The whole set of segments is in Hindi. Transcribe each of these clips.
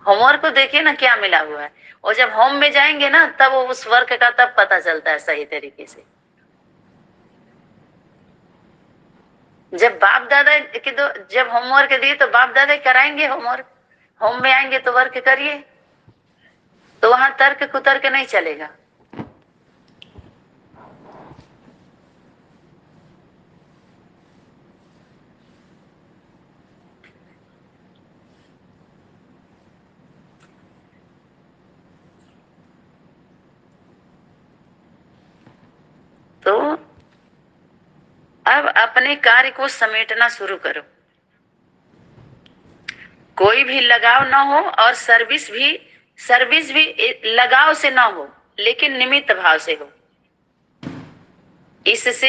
होमवर्क को देखिए ना क्या मिला हुआ है, और जब होम में जाएंगे ना तब वो उस वर्क का तब पता चलता है सही तरीके से। जब बाप दादा की तो जब होमवर्क दिए तो बाप दादा कराएंगे होमवर्क, होम में आएंगे तो वर्क करिए, तो वहां तर्क कुतर्क नहीं चलेगा। तो अब अपने कार्य को समेटना शुरू करो, कोई भी लगाव ना हो, और सर्विस भी लगाव से ना हो, लेकिन निमित्त भाव से हो। इससे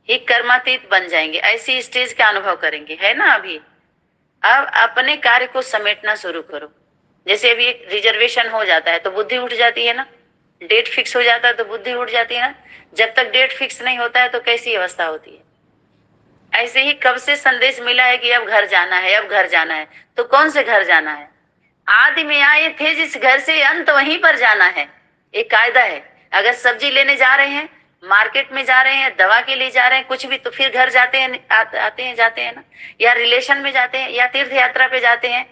ही कर्मातीत बन जाएंगे, ऐसी स्टेज का अनुभव करेंगे, है ना। अभी अब अपने कार्य को समेटना शुरू करो। जैसे अभी एक रिजर्वेशन हो जाता है तो बुद्धि उठ जाती है ना, डेट फिक्स हो जाता है तो बुद्धि उठ जाती है ना। जब तक डेट फिक्स नहीं होता है तो कैसी अवस्था होती है। ऐसे ही कब से संदेश मिला है कि अब घर जाना है, अब घर जाना है, तो कौन से घर जाना है। आदि में आए थे जिस घर से, अंत वहीं पर जाना है। एक कायदा है, अगर सब्जी लेने जा रहे हैं, मार्केट में जा रहे हैं, दवा के लिए जा रहे हैं, कुछ भी, तो फिर घर जाते हैं, आते हैं जाते हैं ना, या रिलेशन में जाते हैं, या तीर्थ यात्रा पे जाते हैं,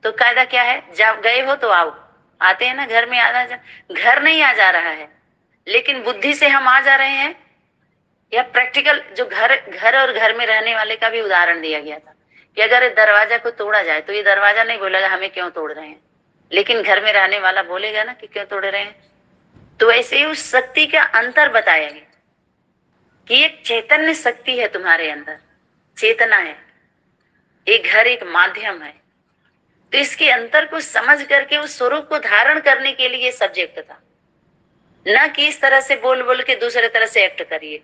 तो कायदा क्या है, जब गए हो तो आओ, आते हैं ना घर में। आना घर नहीं आ जा रहा है, लेकिन बुद्धि से हम आ जा रहे हैं। या प्रैक्टिकल जो घर घर और घर में रहने वाले का भी उदाहरण दिया गया था कि अगर दरवाजा को तोड़ा जाए तो ये दरवाजा नहीं बोलेगा हमें क्यों तोड़ रहे हैं, लेकिन घर में रहने वाला बोलेगा ना कि क्यों तोड़ रहे हैं। तो ऐसे ही उस शक्ति का अंतर बताया गया कि एक चैतन्य शक्ति है तुम्हारे अंदर, चेतना है, एक घर एक माध्यम है। तो इसके अंतर को समझ करके उस स्वरूप को धारण करने के लिए सब्जेक्ट था, न कि इस तरह से बोल बोल के दूसरे तरह से एक्ट करिए।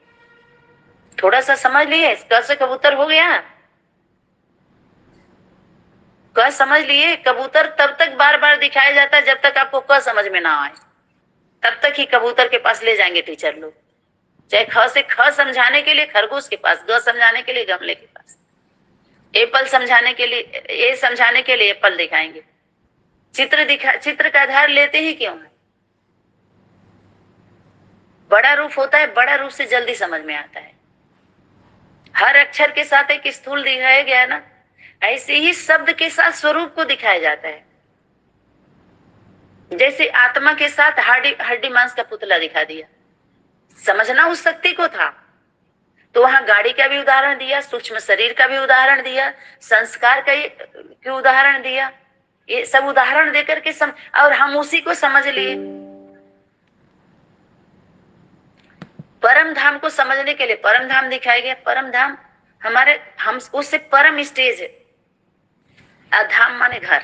थोड़ा सा समझ लिए, क से कबूतर हो गया। क समझ लिए, कबूतर तब तक बार बार दिखाया जाता है जब तक आपको क समझ में ना आए, तब तक ही कबूतर के पास ले जाएंगे टीचर लोग। चाहे ख से ख समझाने के लिए खरगोश के पास, ग समझाने के लिए गमले के पास, एप्पल समझाने के लिए, ए समझाने के लिए एप्पल दिखाएंगे। चित्र का आधार लेते ही क्यों है। बड़ा रूप होता है, बड़ा रूप से जल्दी समझ में आता है। हर अक्षर के साथ एक स्थूल दिखाया गया है ना, ऐसे ही शब्द के साथ स्वरूप को दिखाया जाता है। जैसे आत्मा के साथ हड्डी मांस का पुतला दिखा दिया, समझना उस शक्ति को था। तो वहां गाड़ी का भी उदाहरण दिया, सूक्ष्म शरीर का भी उदाहरण दिया, संस्कार का उदाहरण दिया। ये सब उदाहरण देकर के और हम उसी को समझ लिए। परम धाम को समझने के लिए परम धाम दिखाया गया। परम धाम हमारे, हम उससे परम स्टेज है। अधाम माने घर,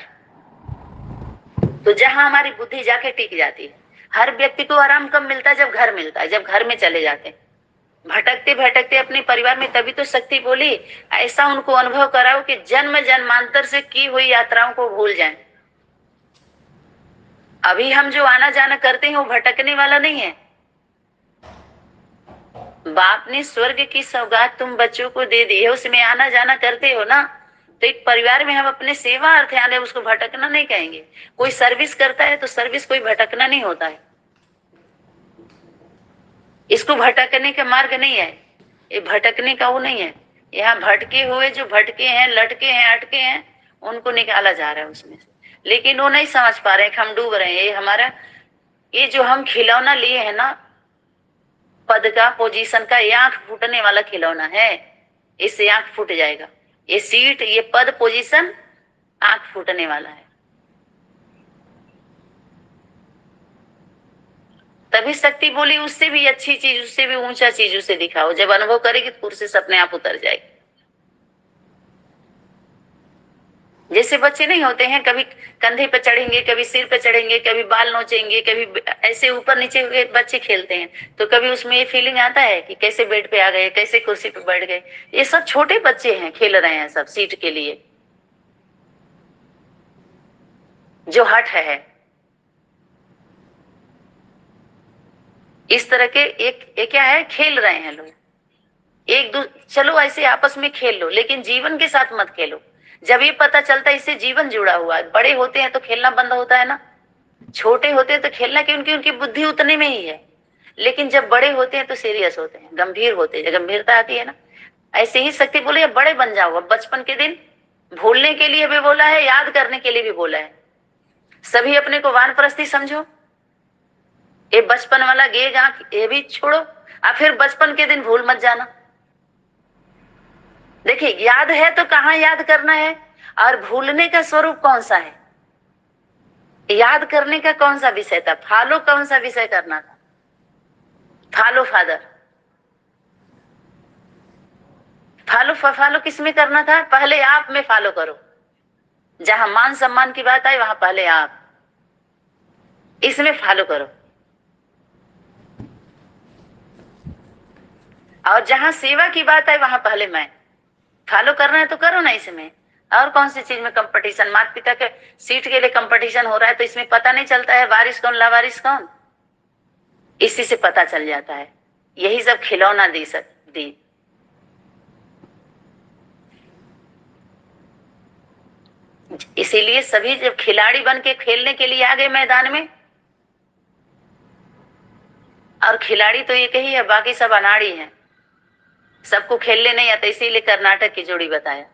तो जहां हमारी बुद्धि जाके टिक जाती है। हर व्यक्ति को आराम कब मिलता है, जब घर मिलता है, जब घर में चले जाते हैं। भटकते भटकते अपने परिवार में, तभी तो शक्ति बोली, ऐसा उनको अनुभव कराओ कि जन्म जन्मांतर से की हुई यात्राओं को भूल जाएं। अभी हम जो आना जाना करते हैं वो भटकने वाला नहीं है। बाप ने स्वर्ग की सौगात तुम बच्चों को दे दी है, उसमें आना जाना करते हो ना। तो एक परिवार में हम अपने सेवा अर्थ आने, उसको भटकना नहीं कहेंगे। कोई सर्विस करता है तो सर्विस कोई भटकना नहीं होता है, इसको भटकने का मार्ग नहीं है, ये भटकने का वो नहीं है। यहाँ भटके हुए जो भटके हैं, लटके हैं, अटके हैं, उनको निकाला जा रहा है उसमें से। लेकिन वो नहीं समझ पा रहे हैं कि हम डूब रहे हैं। ये हमारा, ये जो हम खिलौना लिए है ना, पद का, पोजीशन का, ये आंख फूटने वाला खिलौना है। इससे आंख फूट जाएगा। ये सीट, ये पद, पोजीशन आंख फूटने वाला है। तभी शक्ति बोली उससे भी अच्छी चीज, उससे भी ऊंचा चीज उसे दिखाओ। जब अनुभव करेगी तो कुर्सी से अपने आप उतर जाएगी। जैसे बच्चे नहीं होते हैं, कभी कंधे पे चढ़ेंगे, कभी सिर पे चढ़ेंगे, कभी बाल नोचेंगे, कभी ऐसे ऊपर नीचे हुए बच्चे खेलते हैं। तो कभी उसमें ये फीलिंग आता है कि कैसे बेड पे आ गए, कैसे कुर्सी पे बैठ गए। ये सब छोटे बच्चे हैं, खेल रहे हैं सब सीट के लिए, जो हट है। इस तरह के एक क्या है, खेल रहे हैं लोग। चलो ऐसे आपस में खेल लो, लेकिन जीवन के साथ मत खेलो। जब ये पता चलता है इससे जीवन जुड़ा हुआ है। बड़े होते हैं तो खेलना बंद होता है ना, छोटे होते हैं तो खेलना, क्योंकि उनकी बुद्धि उतने में ही है, लेकिन जब बड़े होते हैं तो सीरियस होते हैं, गंभीर होते हैं, गंभीरता आती है ना। ऐसे ही शक्ति बोले बड़े बन जाओ। अब बचपन के दिन भूलने के लिए भी बोला है, याद करने के लिए भी बोला है। सभी अपने को वानप्रस्थी समझो, ये बचपन वाला गेज आंख ये भी छोड़ो, और फिर बचपन के दिन भूल मत जाना। देखिए याद है तो कहाँ याद करना है, और भूलने का स्वरूप कौन सा है। याद करने का कौन सा विषय था, फॉलो कौन सा विषय करना था, फॉलो फादर, फॉलो किस में करना था, पहले आप में फॉलो करो। जहां मान सम्मान की बात आई वहां पहले आप, इसमें फॉलो करो। और जहां सेवा की बात आई वहां पहले मैं, फॉलो करना है तो करो ना इसमें। और कौन सी चीज में कंपटीशन, माता पिता के सीट के लिए कंपटीशन हो रहा है तो इसमें पता नहीं चलता है वारिस कौन लावारिस कौन, इसी से पता चल जाता है। यही सब खिलौना दी। इसीलिए सभी जब खिलाड़ी बन के खेलने के लिए आ गए मैदान में, और खिलाड़ी तो एक ही है, बाकी सब अनाड़ी हैं, सबको खेलने नहीं आता, इसीलिए कर्नाटक की जोड़ी बताया।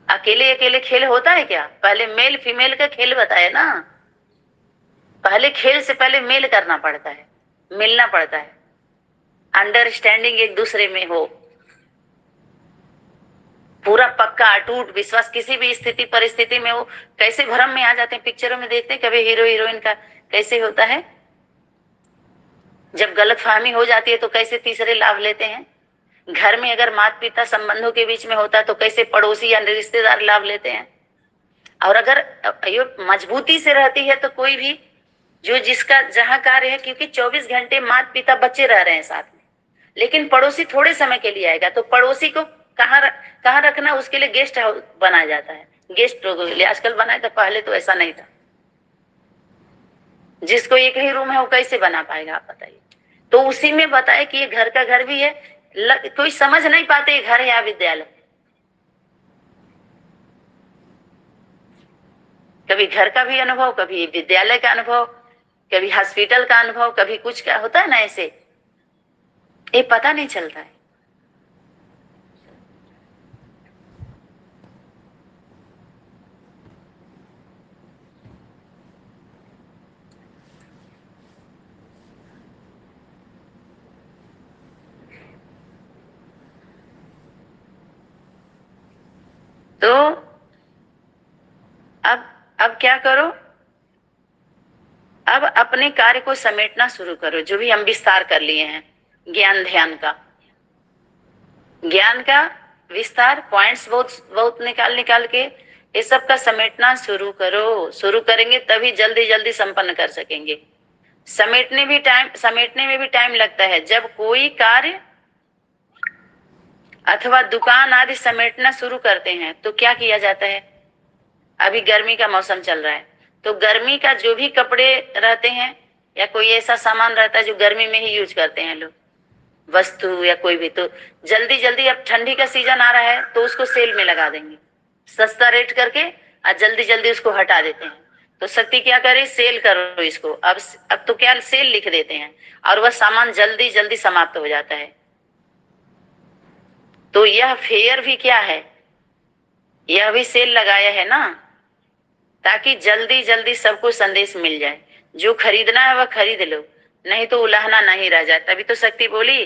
अकेले अकेले खेल होता है क्या, पहले मेल फीमेल का खेल बताया ना। पहले खेल से पहले मेल करना पड़ता है, मिलना पड़ता है, अंडरस्टैंडिंग एक दूसरे में हो, पूरा पक्का अटूट विश्वास। किसी भी स्थिति परिस्थिति में वो कैसे भ्रम में आ जाते हैं, पिक्चरों में देखते हैं कभी हीरो हीरोइन का कैसे होता है, जब गलतफहमी हो जाती है तो कैसे तीसरे लाभ लेते हैं। घर में अगर माता पिता संबंधों के बीच में होता है तो कैसे पड़ोसी या रिश्तेदार लाभ लेते हैं। और अगर ये मजबूती से रहती है तो कोई भी जो जिसका जहां कार्य है, क्योंकि 24 घंटे माता पिता बच्चे रह रहे हैं साथ में, लेकिन पड़ोसी थोड़े समय के लिए आएगा तो पड़ोसी को कहाँ रखना, उसके लिए गेस्ट हाउस बनाया जाता है, गेस्ट लोगों के लिए आजकल बनाया था, पहले तो ऐसा नहीं था। जिसको एक ही रूम है वो कैसे बना पाएगा आप बताइए। तो उसी में बताए कि ये घर का घर भी है, कोई समझ नहीं पाते घर या विद्यालय, कभी घर का भी अनुभव, कभी विद्यालय का अनुभव, कभी हॉस्पिटल का अनुभव, कभी कुछ का होता है ना, ऐसे ये पता नहीं चलता है। तो अब क्या करो, अब अपने कार्य को समेटना शुरू करो, जो भी हम विस्तार कर लिए हैं ज्ञान ध्यान का, ज्ञान का विस्तार पॉइंट्स बहुत बहुत निकाल के ये सब का समेटना शुरू करो। शुरू करेंगे तभी जल्दी जल्दी संपन्न कर सकेंगे। समेटने में भी टाइम लगता है। जब कोई कार्य अथवा दुकान आदि समेटना शुरू करते हैं तो क्या किया जाता है, अभी गर्मी का मौसम चल रहा है तो गर्मी का जो भी कपड़े रहते हैं या कोई ऐसा सामान रहता है जो गर्मी में ही यूज करते हैं लोग, वस्तु या कोई भी, तो जल्दी जल्दी अब ठंडी का सीजन आ रहा है तो उसको सेल में लगा देंगे सस्ता रेट करके, और जल्दी जल्दी उसको हटा देते हैं। तो शक्ति क्या करे, सेल करो इसको। अब तो क्या सेल लिख देते हैं और वह सामान जल्दी जल्दी समाप्त हो जाता है। तो यह फेयर भी क्या है, यह भी सेल लगाया है ना, ताकि जल्दी जल्दी सबको संदेश मिल जाए। जो खरीदना है वह खरीद लो, नहीं तो उलाहना नहीं रह जाए। तभी तो शक्ति बोली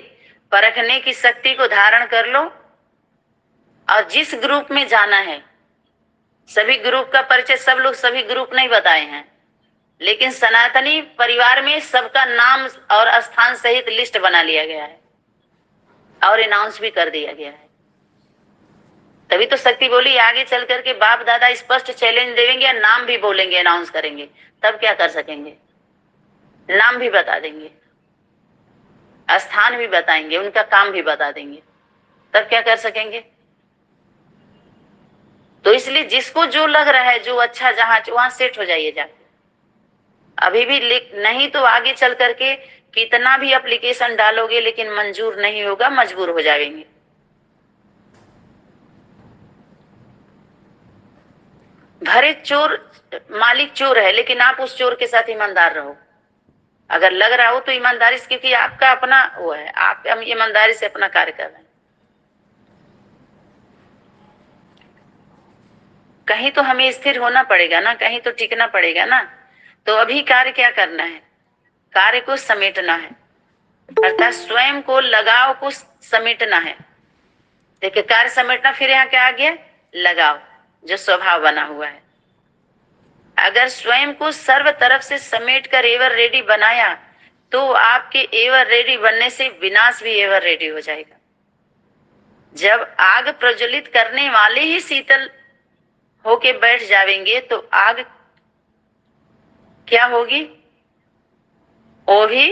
परखने की शक्ति को धारण कर लो, और जिस ग्रुप में जाना है, सभी ग्रुप का परिचय सब लोग सभी ग्रुप नहीं बताए हैं, लेकिन सनातनी परिवार में सबका नाम और स्थान सहित लिस्ट बना लिया गया है और अनाउंस भी कर दिया गया है। तभी तो शक्ति बोली आगे चल करके बाप दादा स्पष्ट चैलेंज देंगे या नाम भी बोलेंगे, अनाउंस करेंगे, तब क्या कर सकेंगे, नाम भी बता देंगे, स्थान भी बताएंगे, उनका काम भी बता देंगे, तब क्या कर सकेंगे। तो इसलिए जिसको जो लग रहा है, जो अच्छा जहां वहां सेट हो जाइए जाके। अभी भी नहीं तो आगे चल करके कितना भी एप्लीकेशन डालोगे लेकिन मंजूर नहीं होगा, मजबूर हो जाएंगे। भरे चोर, मालिक चोर है लेकिन आप उस चोर के साथ ईमानदार रहो। अगर लग रहा हो तो ईमानदारी से, क्योंकि आपका अपना वो है, आप ईमानदारी से अपना कार्य कर रहे हैं। कहीं तो हमें स्थिर होना पड़ेगा ना, कहीं तो टिकना पड़ेगा ना। तो अभी कार्य क्या करना है? कार्य को समेटना है, अर्थात स्वयं को, लगाव को समेटना है। देखिए, कार्य समेटना, फिर यहाँ क्या आ गया? लगाव, जो स्वभाव बना हुआ है। अगर स्वयं को सर्व तरफ से समेट कर एवर रेडी बनाया तो आपके एवर रेडी बनने से विनाश भी एवर रेडी हो जाएगा। जब आग प्रज्वलित करने वाले ही शीतल होके बैठ जाएंगे तो आग क्या होगी? वो भी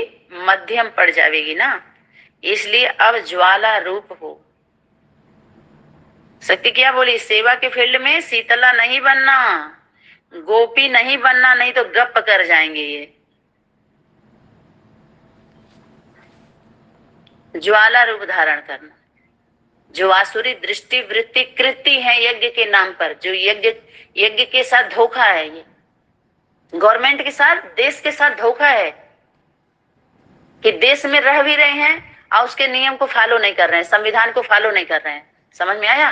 मध्यम पड़ जाएगी ना। इसलिए अब ज्वाला रूप हो। शक्ति क्या बोली? सेवा के फील्ड में शीतला नहीं बनना, गोपी नहीं बनना, नहीं तो गप कर जाएंगे ये। ज्वाला रूप धारण करना। जो आसुरी दृष्टि वृत्ति कृति है यज्ञ के नाम पर, जो यज्ञ के साथ धोखा है, ये गवर्नमेंट के साथ, देश के साथ धोखा है कि देश में रह भी रहे हैं और उसके नियम को फॉलो नहीं कर रहे हैं, संविधान को फॉलो नहीं कर रहे हैं। समझ में आया?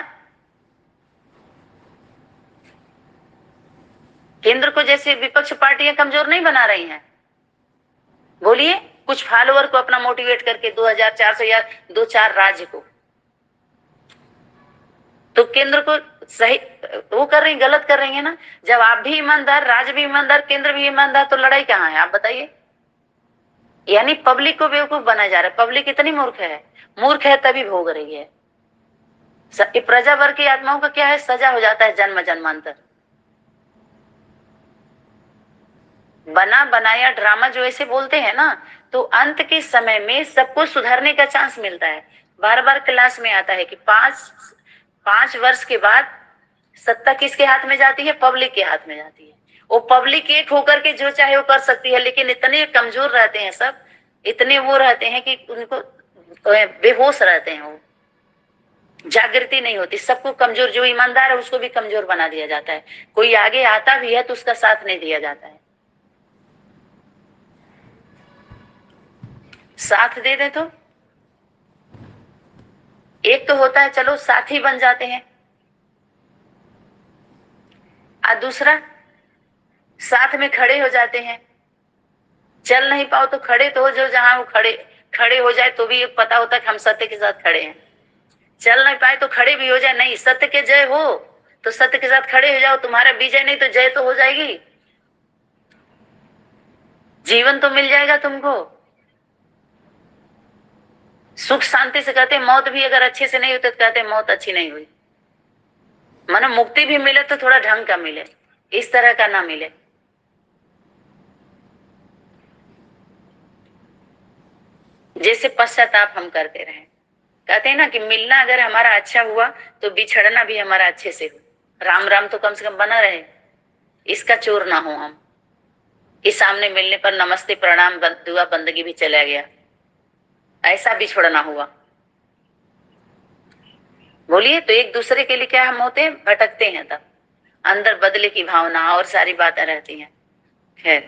केंद्र को जैसे विपक्ष पार्टियां कमजोर नहीं बना रही हैं, बोलिए, कुछ फॉलोअर को अपना मोटिवेट करके 2400 या 2-4 राज्य को, तो केंद्र को सही वो कर रही, गलत कर रही है ना। जब आप भी ईमानदार, राज्य भी ईमानदार, केंद्र भी ईमानदार, तो लड़ाई कहाँ है? आप बताइए। यानी पब्लिक को बेवकूफ बनाया जा रहा है। पब्लिक इतनी मूर्ख है, मूर्ख है तभी भोग रही है। प्रजा वर्ग की आत्माओं का क्या है? सजा हो जाता है जन्म जन्मांतर। बना बनाया ड्रामा जो ऐसे बोलते हैं ना, तो अंत के समय में सबको सुधरने का चांस मिलता है। बार बार क्लास में आता है कि 5 वर्ष के बाद सत्ता किसके हाथ में जाती है? पब्लिक के हाथ में जाती है। वो पब्लिक एक होकर के जो चाहे वो कर सकती है, लेकिन इतने कमजोर रहते हैं सब, इतने वो रहते हैं कि उनको बेहोश रहते हैं, वो जागृति नहीं होती। सबको कमजोर, जो ईमानदार है उसको भी कमजोर बना दिया जाता है। कोई आगे आता भी है तो उसका साथ नहीं दिया जाता है। साथ दे दे तो एक तो होता है चलो साथी बन जाते हैं, और दूसरा साथ में खड़े हो जाते हैं। चल नहीं पाओ तो खड़े तो हो जो, जहां वो खड़े हो जाए तो भी एक पता होता है कि हम सत्य के साथ खड़े हैं। चल नहीं पाए तो खड़े भी हो जाए, नहीं सत्य के जय हो तो सत्य के साथ खड़े हो जाओ, तुम्हारा विजय नहीं तो जय तो हो जाएगी, जीवन तो मिल जाएगा तुमको। सुख शांति से कहते हैं, मौत भी अगर अच्छे से नहीं होती तो कहते हैं मौत अच्छी नहीं हुई। मानो मुक्ति भी मिले तो थोड़ा ढंग का मिले, इस तरह का ना मिले। जैसे पश्चाताप हम करते रहे। कहते हैं ना कि मिलना अगर हमारा अच्छा हुआ तो बिछड़ना भी हमारा अच्छे से हो। राम राम तो कम से कम बना रहे, इसका चोर ना हो हम, कि सामने मिलने पर नमस्ते प्रणाम दुआ बंदगी भी चला गया, ऐसा बिछड़ना हुआ। बोलिए, तो एक दूसरे के लिए क्या हम होते हैं? भटकते हैं, तब अंदर बदले की भावना और सारी बातें रहती हैं। खैर,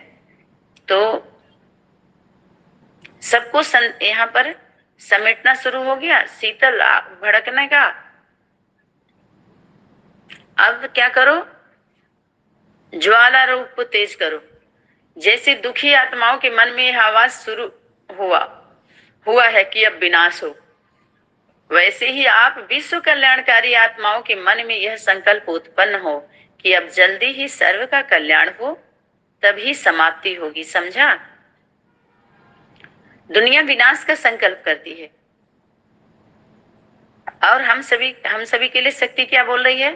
तो सबको यहाँ पर समेटना शुरू हो गया, शीतल भड़कने का। अब क्या करो? ज्वाला रूप को तेज करो। जैसे दुखी आत्माओं के मन में यह आवाज शुरू हुआ है कि अब विनाश हो, वैसे ही आप विश्व कल्याणकारी आत्माओं के मन में यह संकल्प उत्पन्न हो कि अब जल्दी ही सर्व का कल्याण हो, तभी समाप्ति होगी। समझा? दुनिया विनाश का संकल्प करती है, और हम सभी के लिए शक्ति क्या बोल रही है?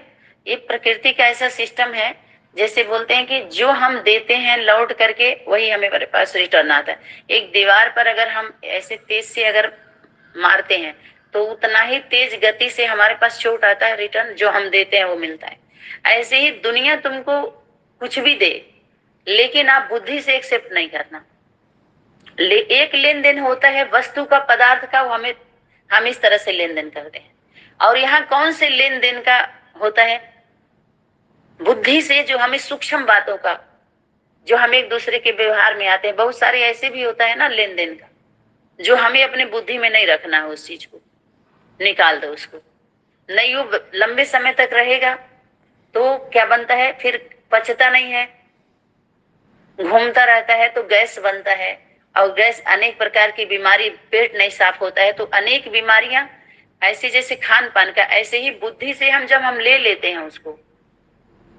ये प्रकृति का ऐसा सिस्टम है, जैसे बोलते हैं कि जो हम देते हैं लौट करके वही हमें पास रिटर्न आता है। एक दीवार पर अगर हम ऐसे तेज से अगर मारते हैं तो उतना ही तेज गति से हमारे पास चोट आता है, रिटर्न जो हम देते हैं वो मिलता है। ऐसे ही दुनिया तुमको कुछ भी दे, लेकिन आप बुद्धि से एक्सेप्ट नहीं करना। एक लेन देन होता है वस्तु का, पदार्थ का, वो हम इस तरह से लेन देन करते हैं। और यहाँ कौन से लेन देन का होता है? बुद्धि से जो हमें सूक्ष्म बातों का, जो हम एक दूसरे के व्यवहार में आते हैं, बहुत सारे ऐसे भी होता है ना लेन देन का, जो हमें अपने बुद्धि में नहीं रखना है, उस चीज को निकाल दो उसको। नहीं वो लंबे समय तक रहेगा तो क्या बनता है, फिर पचता नहीं है, घूमता रहता है तो गैस बनता है, और गैस अनेक प्रकार की बीमारी, पेट नहीं साफ होता है तो अनेक बीमारियां, ऐसे जैसे खान पान का, ऐसे ही बुद्धि से हम जब हम ले लेते हैं उसको,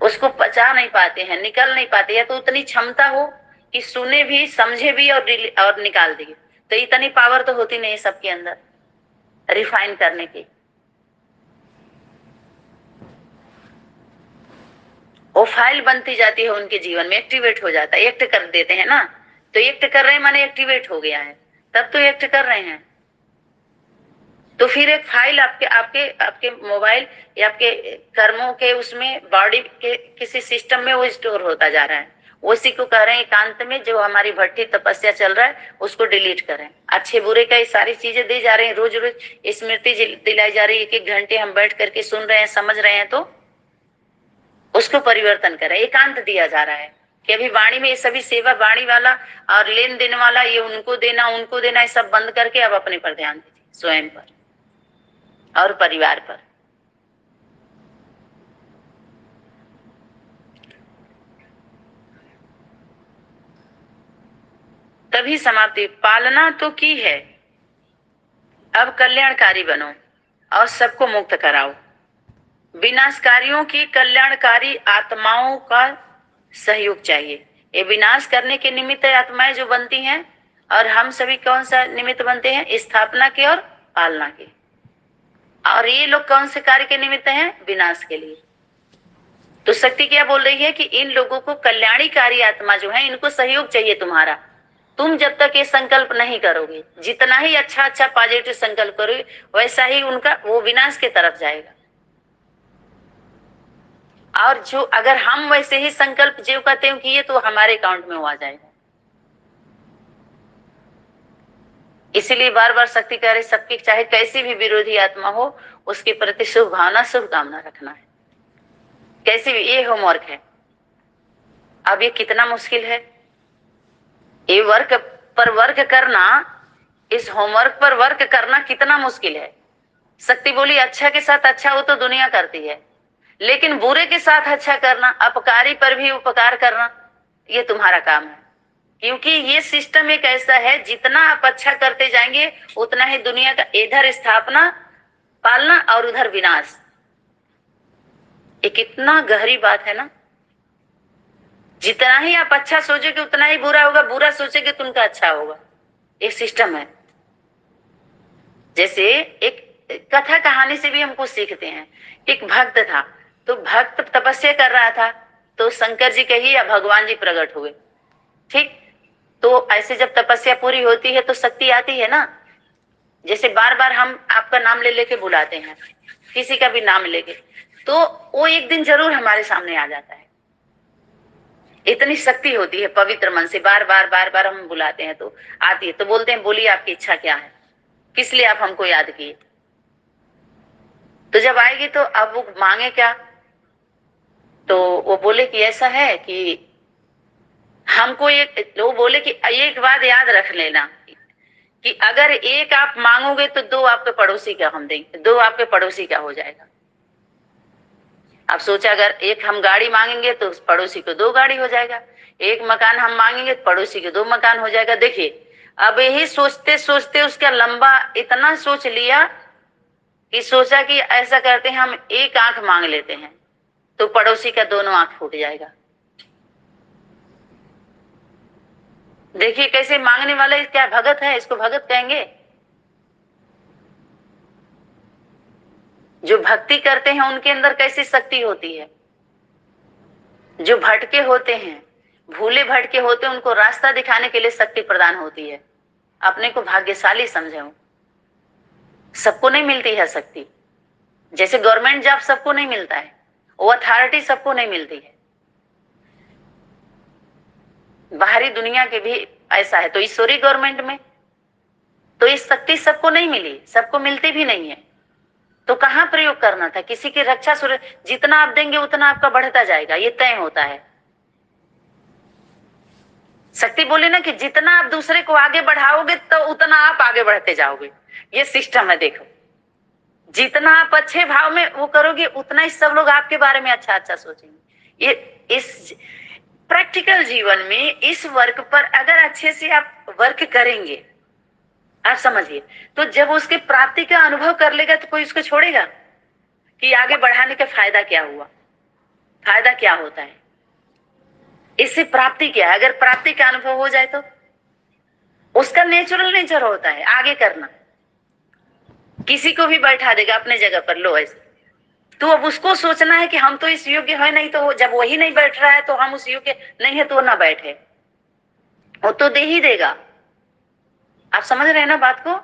उसको पचा नहीं पाते हैं, निकल नहीं पाते, या तो उतनी क्षमता हो कि सुने भी, समझे भी और निकाल दिए, तो इतनी पावर तो होती नहीं सबके अंदर रिफाइन करने की। वो फाइल बनती जाती है उनके जीवन में, एक्टिवेट हो जाता है, एक्ट कर देते हैं ना, तो एक्ट कर रहे हैं माने एक्टिवेट हो गया है, तब तो एक्ट कर रहे हैं। तो फिर एक फाइल आपके आपके आपके मोबाइल या आपके कर्मों के उसमें, बॉडी के किसी सिस्टम में वो स्टोर होता जा रहा है। उसी को कह रहे हैं एकांत में जो हमारी भट्टी तपस्या चल रहा है उसको डिलीट करें। अच्छे बुरे का ये सारी चीजें दी जा रही है, रोज रोज स्मृति दिलाई जा रही है, एक एक घंटे हम बैठ करके सुन रहे हैं, समझ रहे हैं, तो उसको परिवर्तन करें। एकांत दिया जा रहा है कि अभी वाणी में ये सभी सेवा, वाणी वाला और लेन देन वाला, ये उनको देना ये सब बंद करके अब अपने पर ध्यान दीजिए, स्वयं पर और परिवार पर। तभी समाप्ति। पालना तो की है, अब कल्याणकारी बनो और सबको मुक्त कराओ। विनाशकारियों की कल्याणकारी आत्माओं का सहयोग चाहिए। ये विनाश करने के निमित्त आत्माएं जो बनती हैं, और हम सभी कौन सा निमित्त बनते हैं, स्थापना के और पालना के। और ये लोग कौन से कार्य के निमित्त हैं, विनाश के लिए। तो शक्ति क्या बोल रही है कि इन लोगों को, कल्याणकारी आत्मा जो है, इनको सहयोग चाहिए तुम्हारा। तुम जब तक ये संकल्प नहीं करोगे, जितना ही अच्छा अच्छा पॉजिटिव संकल्प करोगे, वैसा ही उनका वो विनाश के तरफ जाएगा। और जो अगर हम वैसे ही संकल्प जो कहते हैं किए, तो हमारे अकाउंट में वो आ जाएगा। इसीलिए बार बार शक्ति कह रही, सबकी चाहे कैसी भी विरोधी आत्मा हो, उसके प्रति शुभ भावना, शुभ कामना रखना है। कैसे भी, ये होमवर्क है। अब ये कितना मुश्किल है, ये वर्क पर वर्क करना, इस होमवर्क पर वर्क करना कितना मुश्किल है। शक्ति बोली अच्छा के साथ अच्छा हो तो दुनिया करती है, लेकिन बुरे के साथ अच्छा करना, अपकारी पर भी उपकार करना, ये तुम्हारा काम है। क्योंकि ये सिस्टम एक ऐसा है, जितना आप अच्छा करते जाएंगे उतना ही दुनिया का इधर स्थापना, पालना और उधर विनाश। ये कितना गहरी बात है ना। जितना ही आप अच्छा सोचोगे उतना ही बुरा होगा, बुरा सोचोगे तो उनका अच्छा होगा। एक सिस्टम है। जैसे एक कथा कहानी से भी हम कुछ सीखते हैं। एक भक्त था, तो भक्त तपस्या कर रहा था, तो शंकर जी कही या भगवान जी प्रकट हुए। ठीक, तो ऐसे जब तपस्या पूरी होती है तो शक्ति आती है ना। जैसे बार बार हम आपका नाम ले लेके बुलाते हैं, किसी का भी नाम लेके, तो वो एक दिन जरूर हमारे सामने आ जाता है। इतनी शक्ति होती है पवित्र मन से, बार बार बार बार हम बुलाते हैं तो आती है। तो बोलते हैं, बोलिए आपकी इच्छा क्या है, किस लिए आप हमको याद किए। तो जब आएगी तो अब वो मांगे क्या, तो वो बोले कि ऐसा है कि हमको एक, वो बोले कि एक बात याद रख लेना कि अगर एक आप मांगोगे तो दो आपके पड़ोसी का हम देंगे, दो आपके पड़ोसी का हो जाएगा। आप सोचा, अगर एक हम गाड़ी मांगेंगे तो पड़ोसी को दो गाड़ी हो जाएगा, एक मकान हम मांगेंगे तो पड़ोसी के दो मकान हो जाएगा। देखिए, अब यही सोचते सोचते उसका लंबा इतना सोच लिया कि सोचा कि ऐसा करते हैं, हम एक आंख मांग लेते हैं तो पड़ोसी का दोनों आंख फूट जाएगा। देखिए कैसे मांगने वाले, क्या भगत है, इसको भगत कहेंगे। जो भक्ति करते हैं उनके अंदर कैसी शक्ति होती है। जो भटके होते हैं, भूले भटके होते हैं, उनको रास्ता दिखाने के लिए शक्ति प्रदान होती है। अपने को भाग्यशाली समझे। सबको नहीं मिलती है शक्ति। जैसे गवर्नमेंट जॉब सबको नहीं मिलता है, वो अथॉरिटी सबको नहीं मिलती है। बाहरी दुनिया के भी ऐसा है। तो ईश्वरी गवर्नमेंट में तो इस शक्ति सबको नहीं मिली, सबको मिलती भी नहीं है। तो कहाँ प्रयोग करना था? किसी की रक्षा जितना आप देंगे उतना आपका बढ़ता जाएगा, ये तय होता है। शक्ति बोले ना कि जितना आप दूसरे को आगे बढ़ाओगे तो उतना आप आगे बढ़ते जाओगे। ये सिस्टम है, देखो। जितना आप अच्छे भाव में वो करोगे उतना ही सब लोग आपके बारे में अच्छा अच्छा सोचेंगे। ये इस प्रैक्टिकल जीवन में इस वर्क पर अगर अच्छे से आप वर्क करेंगे, आप समझिए, तो जब उसके प्राप्ति का अनुभव कर लेगा तो कोई उसको छोड़ेगा कि आगे बढ़ाने का फायदा क्या हुआ, फायदा क्या होता है, इससे प्राप्ति क्या है। अगर प्राप्ति का अनुभव हो जाए तो उसका नेचुरल नेचर होता है आगे करना। किसी को भी बैठा देगा अपने जगह पर, लो ऐसे, तो अब उसको सोचना है कि हम तो इस योग्य है नहीं, तो जब वही नहीं बैठ रहा है तो हम उस योग्य नहीं है तो ना बैठे, वो तो दे ही देगा। आप समझ रहे हैं ना बात को?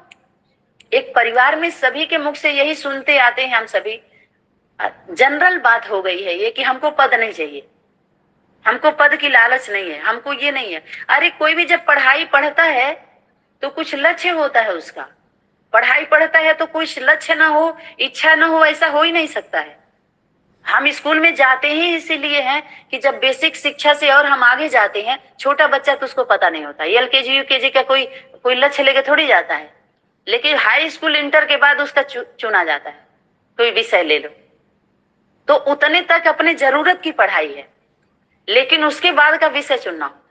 एक परिवार में सभी के मुख से यही सुनते आते हैं हम सभी, जनरल बात हो गई है ये कि हमको पद नहीं चाहिए, हमको पद की लालच नहीं है, हमको ये नहीं है। अरे कोई भी जब पढ़ाई पढ़ता है तो कुछ लक्ष्य होता है उसका। पढ़ाई पढ़ता है तो कुछ लक्ष्य ना हो, इच्छा ना हो, ऐसा हो ही नहीं सकता है। हम स्कूल में जाते ही इसीलिए हैं कि जब बेसिक शिक्षा से और हम आगे जाते हैं, छोटा बच्चा तो उसको पता नहीं होता, एलकेजी यूकेजी का कोई लक्ष्य लेके थोड़ी जाता है। लेकिन हाई स्कूल इंटर के बाद उसका चुना जाता है, कोई विषय ले लो, तो उतने तक अपने जरूरत की पढ़ाई है, लेकिन उसके बाद का विषय चुनना होता है।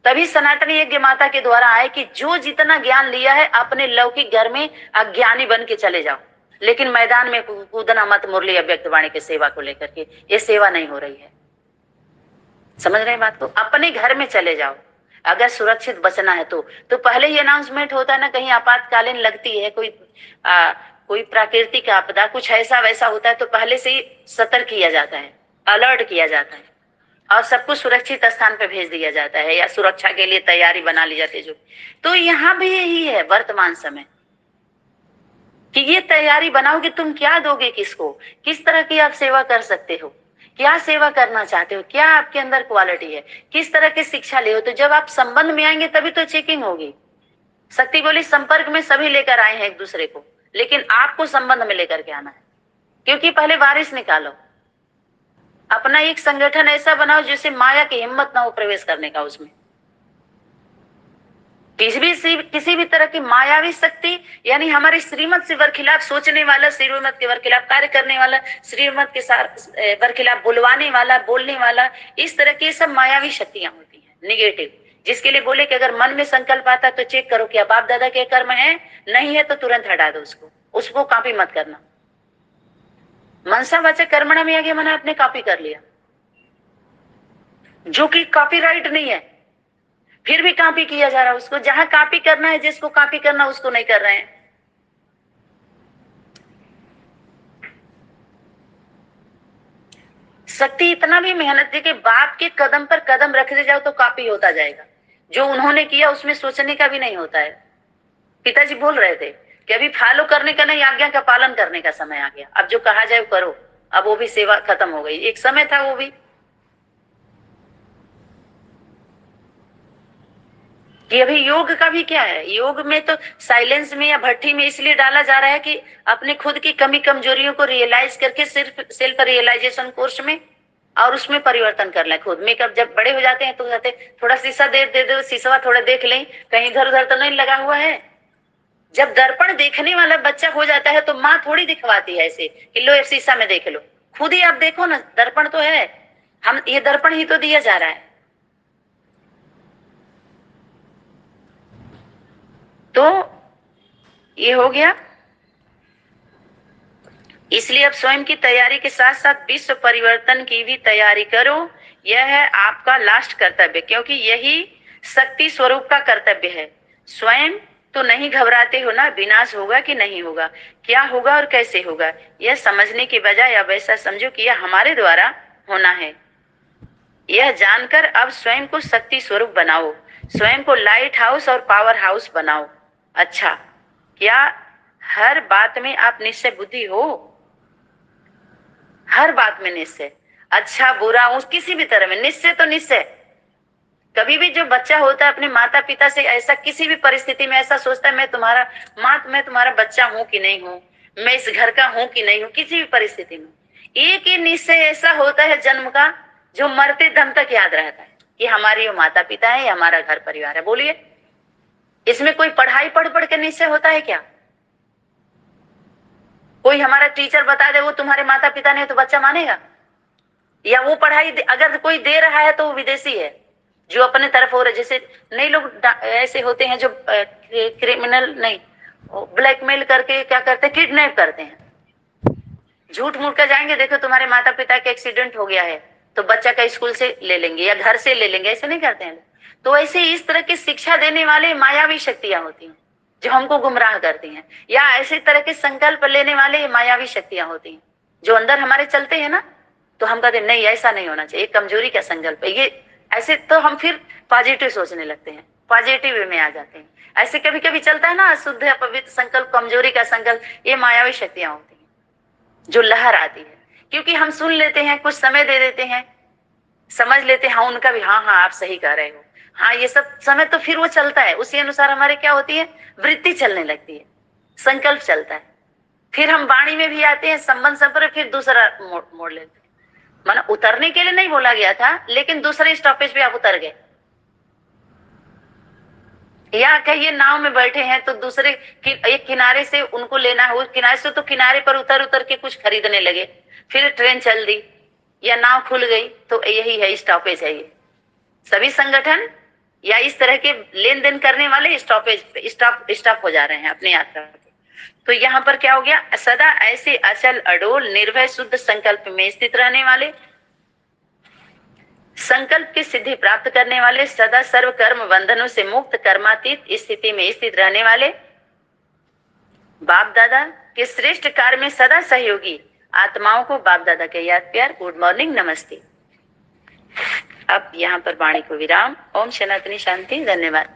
तभी सनातनी यज्ञ माता के द्वारा आए कि जो जितना ज्ञान लिया है अपने लौकिक घर में अज्ञानी बन के चले जाओ, लेकिन मैदान में कूदना मत मुरली अव्यक्त वाणी के सेवा को लेकर के। ये सेवा नहीं हो रही है, समझ रहे हैं बात को? अपने घर में चले जाओ अगर सुरक्षित बचना है तो पहले ही अनाउंसमेंट होता है ना, कहीं आपातकालीन लगती है, कोई प्राकृतिक आपदा कुछ ऐसा वैसा होता है तो पहले से ही सतर्क किया जाता है, अलर्ट किया जाता है और सबको सुरक्षित स्थान पे भेज दिया जाता है या सुरक्षा के लिए तैयारी बना ली जाती है। जो तो यहाँ भी यही है वर्तमान समय कि ये तैयारी बनाओ कि तुम क्या दोगे, किसको, किस तरह की आप सेवा कर सकते हो, क्या सेवा करना चाहते हो, क्या आपके अंदर क्वालिटी है, किस तरह की शिक्षा ले हो। तो जब आप संबंध में आएंगे तभी तो चेकिंग होगी। शक्ति बोली संपर्क में सभी लेकर आए हैं एक दूसरे को, लेकिन आपको संबंध में लेकर के आना है। क्योंकि पहले वारिस निकालो, अपना एक संगठन ऐसा बनाओ जिससे माया की हिम्मत ना हो प्रवेश करने का उसमें। किसी भी तरह की मायावी शक्ति, यानी हमारे श्रीमत से बरखिलाफ सोचने वाला, श्रीमत के बरखिलाफ कार्य करने वाला, श्रीमत के साथ बरखिलाफ बुलवाने वाला, बोलने वाला, इस तरह की सब मायावी शक्तियां होती हैं निगेटिव, जिसके लिए बोले कि अगर मन में संकल्प आता तो चेक करो क्या बाप दादा के कर्म है, नहीं है तो तुरंत हटा दो उसको कॉपी मत करना। मनसा वाचा कर्मणा में आगे मैंने अपने कॉपी कर लिया, जो कि कॉपीराइट नहीं है, फिर भी कॉपी किया जा रहा है उसको। जहां कॉपी करना है, जिसको कॉपी करना उसको नहीं कर रहे हैं। शक्ति इतना भी मेहनत दे कि बाप के कदम पर कदम रखते जाओ तो कॉपी होता जाएगा। जो उन्होंने किया उसमें सोचने का भी नहीं होता है। पिताजी बोल रहे थे कि अभी फॉलो करने का नहीं, आज्ञा का पालन करने का समय आ गया। अब जो कहा जाए वो करो। अब वो भी सेवा खत्म हो गई, एक समय था वो भी कि अभी योग का भी क्या है। योग में तो साइलेंस में या भट्टी में इसलिए डाला जा रहा है कि अपने खुद की कमी कमजोरियों को रियलाइज करके सिर्फ सेल्फ रियलाइजेशन कोर्स में और उसमें परिवर्तन कर लें खुद में। कब जब बड़े हो जाते हैं तो कहते थोड़ा शीशा दे दो, शीशा थोड़ा देख लें कहीं इधर उधर तो नहीं लगा हुआ है। जब दर्पण देखने वाला बच्चा हो जाता है तो माँ थोड़ी दिखवाती है ऐसे कि लो शीशा में देख लो, खुद ही आप देखो ना, दर्पण तो है, हम ये दर्पण ही तो दिया जा रहा है। तो ये हो गया। इसलिए अब स्वयं की तैयारी के साथ साथ विश्व परिवर्तन की भी तैयारी करो। यह है आपका लास्ट कर्तव्य, क्योंकि यही शक्ति स्वरूप का कर्तव्य है। स्वयं तो नहीं घबराते हो ना, विनाश होगा कि नहीं होगा, क्या होगा और कैसे होगा, यह समझने की बजाय अब ऐसा समझो कि यह हमारे द्वारा होना है। यह जानकर अब स्वयं को शक्ति स्वरूप बनाओ, स्वयं को लाइट हाउस और पावर हाउस बनाओ। अच्छा, क्या हर बात में आप निश्चय बुद्धि हो? हर बात में निश्चय, अच्छा बुरा उस किसी भी तरह में निश्चय तो निश्चय। कभी भी जो बच्चा होता है अपने माता पिता से ऐसा किसी भी परिस्थिति में ऐसा सोचता है मैं तुम्हारा माँ, मैं तुम्हारा बच्चा हूं कि नहीं हूं, मैं इस घर का हूं कि नहीं हूं, किसी भी परिस्थिति में। एक ही निश्चय ऐसा होता है जन्म का, जो मरते दम तक याद रहता है कि हमारे माता पिता है, हमारा घर परिवार है। बोलिए, इसमें कोई पढ़ाई पढ़ पढ़ के निश्चय होता है क्या? कोई हमारा टीचर बता दे वो तुम्हारे माता पिता नहीं, तो बच्चा मानेगा? या वो पढ़ाई अगर कोई दे रहा है तो वो विदेशी है, जो अपने तरफ हो रहा है। जैसे नई लोग ऐसे होते हैं जो क्रिमिनल नहीं, ब्लैकमेल करके क्या करते हैं, किडनैप करते हैं। झूठ मूठ कर जाएंगे, देखो तुम्हारे माता पिता का एक्सीडेंट हो गया है, तो बच्चा का स्कूल से ले लेंगे या घर से ले लेंगे, ऐसे नहीं करते हैं। तो ऐसे इस तरह की शिक्षा देने वाले मायावी शक्तियां होती हैं जो हमको गुमराह करती हैं, या ऐसे तरह के संकल्प लेने वाले मायावी शक्तियां होती हैं जो अंदर हमारे चलते हैं ना, तो हम कहते नहीं ऐसा नहीं होना चाहिए, कमजोरी का संकल्प है ये, ऐसे तो हम फिर पॉजिटिव सोचने लगते हैं, पॉजिटिव वे में आ जाते हैं। ऐसे कभी कभी चलता है ना अशुद्ध अपवित्र संकल्प, कमजोरी का संकल्प, ये मायावी शक्तियां होती हैं जो लहर आती है। क्योंकि हम सुन लेते हैं, कुछ समय दे देते हैं, समझ लेते हैं हाँ उनका भी, हाँ हाँ आप सही कह रहे हो, हाँ ये सब समय, तो फिर वो चलता है, उसी अनुसार हमारे क्या होती है, वृत्ति चलने लगती है, संकल्प चलता है। फिर हम वाणी में भी आते हैं, संबंध संपर्क, फिर दूसरा मोड़ लेते हैं। माना उतरने के लिए नहीं बोला गया था, लेकिन दूसरे स्टॉपेज पे आप उतर गए। या कहिए नाव में बैठे हैं तो दूसरे एक किनारे से उनको लेना है, उस किनारे से तो किनारे पर उतर उतर के कुछ खरीदने लगे, फिर ट्रेन चल दी या नाव खुल गई, तो यही है स्टॉपेज है। ये सभी संगठन या इस तरह के लेन देन करने वाले स्टॉपेज स्टॉप हो जा रहे हैं अपनी यात्रा पे। तो यहाँ पर क्या हो गया, सदा ऐसे अचल अडोल निर्भय शुद्ध संकल्प में स्थित रहने वाले, संकल्प की सिद्धि प्राप्त करने वाले, सदा सर्व कर्म बंधनों से मुक्त कर्मातीत स्थिति में स्थित रहने वाले, बाप दादा के श्रेष्ठ कार्य में सदा सहयोगी आत्माओं को बाप दादा के याद प्यार गुड मॉर्निंग नमस्ते। अब यहाँ पर वाणी को विराम। ओम सनातनी शांति। धन्यवाद।